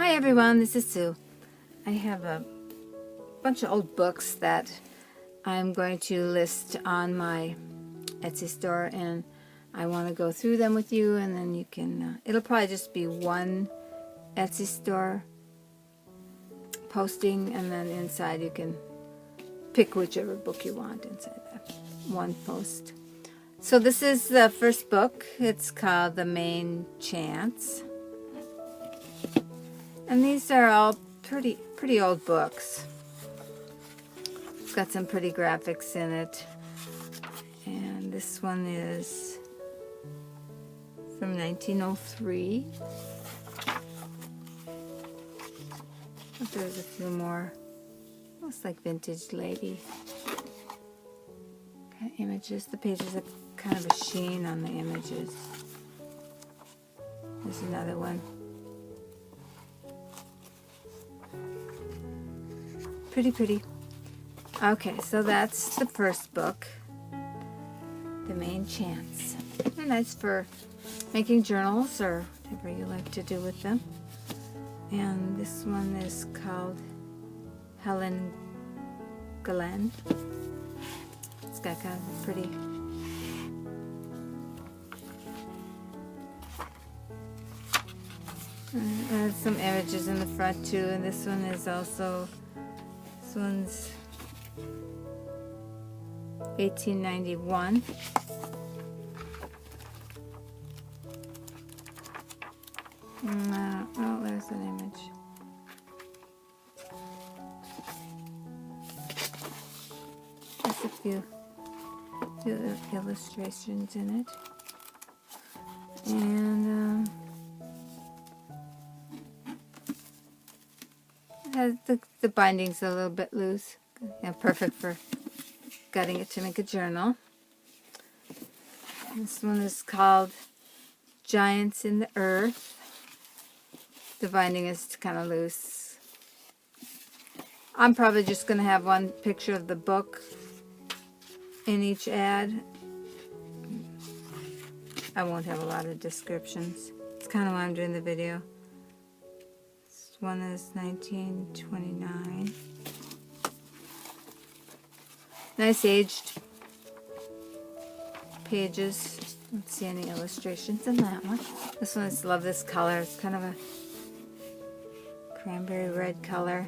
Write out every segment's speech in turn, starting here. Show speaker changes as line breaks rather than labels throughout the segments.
Hi everyone, this is Sue. I have a bunch of old books that I'm going to list on my Etsy store, and I want to go through them with you, and then you can, it'll probably just be one Etsy store posting, and then inside you can pick whichever book you want inside that one post. So this is the first book. It's called The Main Chance. And these are all pretty old books. It's got some pretty graphics in it. And this one is from 1903. But there's a few more. Looks like vintage lady kind of images. The pages have kind of a sheen on the images. There's another one. Pretty. Okay, so that's the first book, The Main Chance. They're nice for making journals or whatever you like to do with them. And this one is called Helen Glenn. It's got kind of a pretty there's some images in the front too, and this one is also, this one's 1891. Oh, there's an image. There's a few illustrations in it. And it has the binding's a little bit loose. Yeah, perfect for gutting it to make a journal. This one is called Giants in the Earth. The binding is kind of loose. I'm probably just going to have one picture of the book in each ad. I won't have a lot of descriptions. It's kind of why I'm doing the video. This one is 1929. Nice aged pages. Don't see any illustrations in that one. This one, I just love this color. It's kind of a cranberry red color.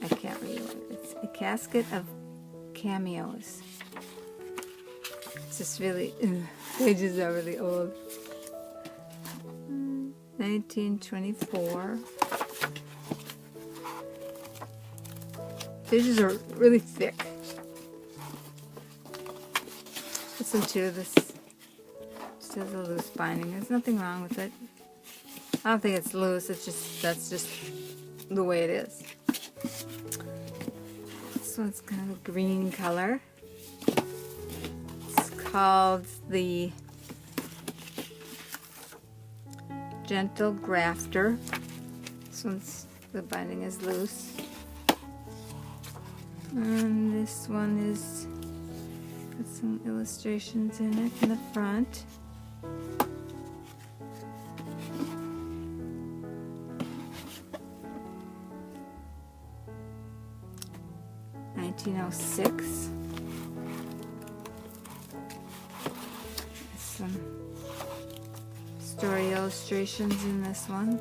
I can't read it. It's A Casket of Cameos. It's just really, pages are really old. 1924. Pages are really thick. This one too, this just has a loose binding. There's nothing wrong with it. I don't think it's loose, it's just, that's just the way it is. This one's kind of a green color. It's called The Gentle Grafter. This one's, the binding is loose. And this one is got some illustrations in it in the front. (1906). Some story illustrations in this one.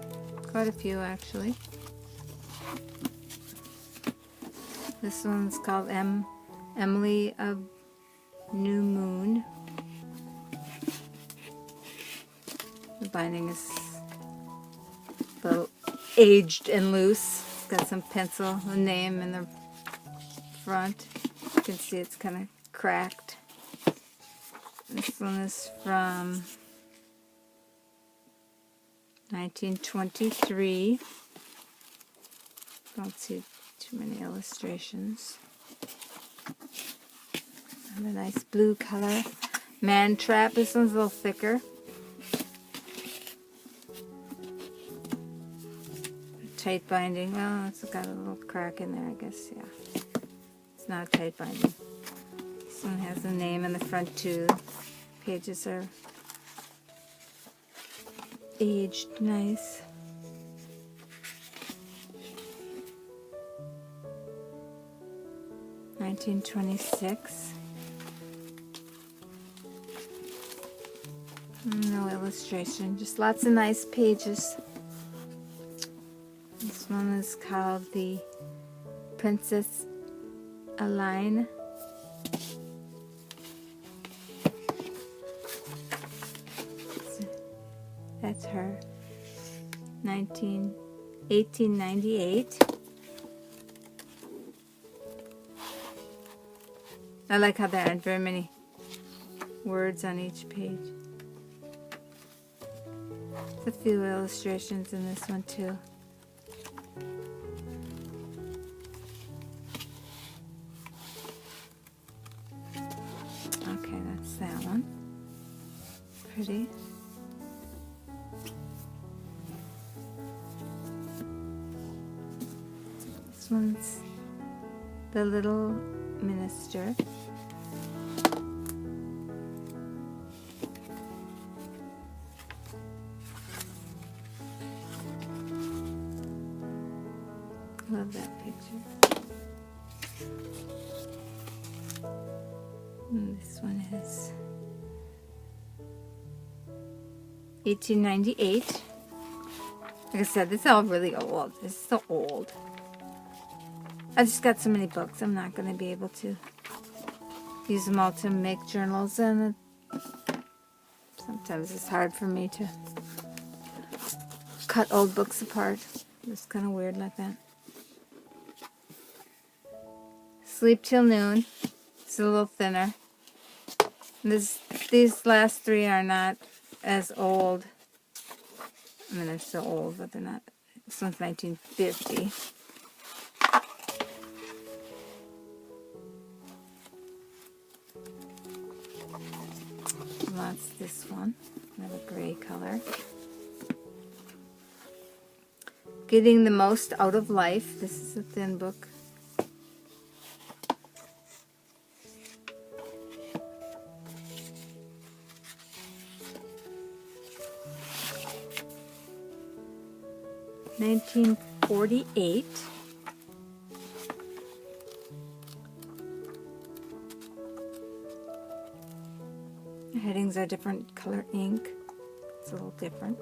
Quite a few actually. This one's called Emily of New Moon. The binding is a little aged and loose. It's got some pencil, the name in the front. You can see it's kind of cracked. This one is from 1923. Don't see too many illustrations. And a nice blue color. Man Trap. This one's a little thicker. Tight binding. Well, it's got a little crack in there, I guess. Yeah. It's not a tight binding. This one has a name in the front too. Pages are aged nice. $19.26. No illustration, just lots of nice pages. This one is called The Princess Aline. That's her. 1898. I like how there aren't very many words on each page. There's a few illustrations in this one too. Okay, that's that one. Pretty. This one's The Little Minister. Love that picture. And this one is 1898. Like I said, this is all really old. This is so old. I just got so many books, I'm not going to be able to use them all to make journals, and sometimes it's hard for me to cut old books apart. It's kind of weird like that. Sleep Till Noon. It's a little thinner. These last three are not as old. I mean, they're still old, but they're not. This one's 1950. That's this one. Another gray color. Getting the Most Out of Life. This is a thin book. $19.48. The headings are different color ink. It's a little different.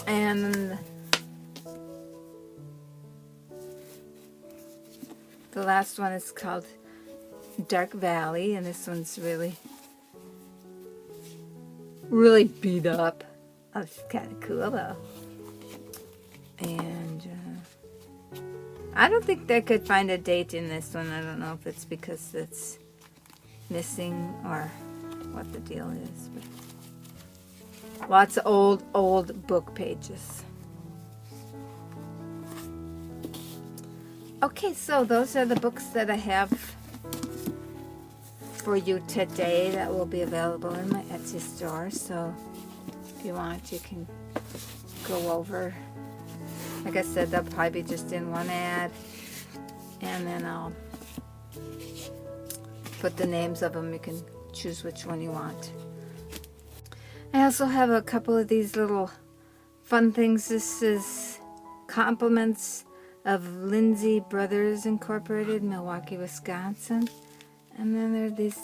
And the last one is called Dark Valley, and this one's really beat up. Oh, it's kind of cool though. And I don't think they could find a date in this one. I don't know if it's because it's missing or what the deal is. But lots of old book pages. Okay, so those are the books that I have for you today that will be available in my Etsy store. So if you want, you can go over. Like I said, they'll probably be just in one ad, and then I'll put the names of them. You can choose which one you want. I also have a couple of these little fun things. This is Compliments of Lindsay Brothers Incorporated, Milwaukee, Wisconsin. And then there are this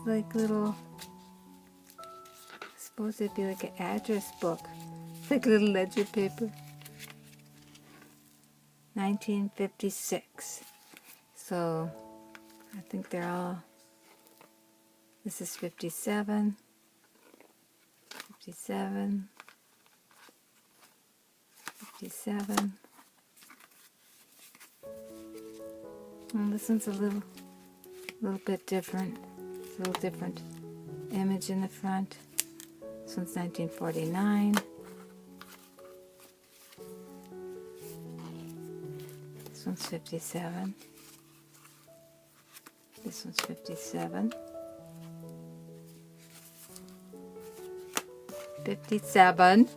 like little, I suppose it'd be like an address book. It's like little ledger paper. 1956. So I think they're all, this is 57, 57, 57. And this one's a little bit different. It's a little different image in the front. This one's 1949. This one's 57. This one's 57. 57.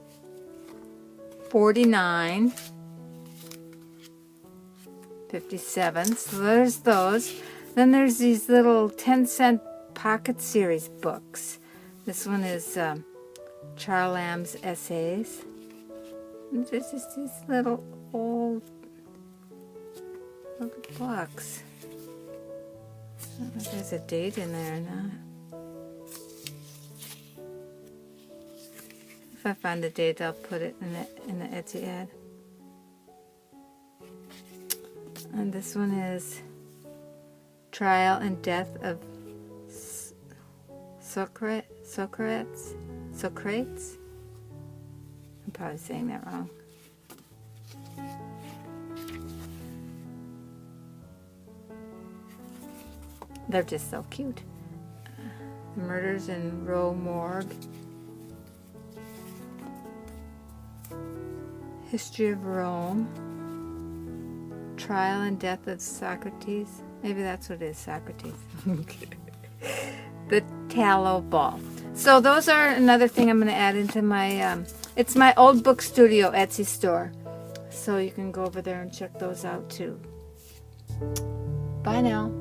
49. 57. So there's those. Then there's these little 10-cent pocket series books. This one is Charles Lamb's essays. And there's just these little old books. I don't know if there's a date in there or not. If I find the date, I'll put it in the Etsy ad. And this one is Trial and Death of Socrates. I'm probably saying that wrong. They're just so cute. Murders in Row Morgue. History of Rome. Trial and Death of Socrates. Maybe that's what it is, Socrates. The Tallow Ball. So those are another thing I'm going to add into my, it's my Old Book Studio Etsy store. So you can go over there and check those out too. Bye now.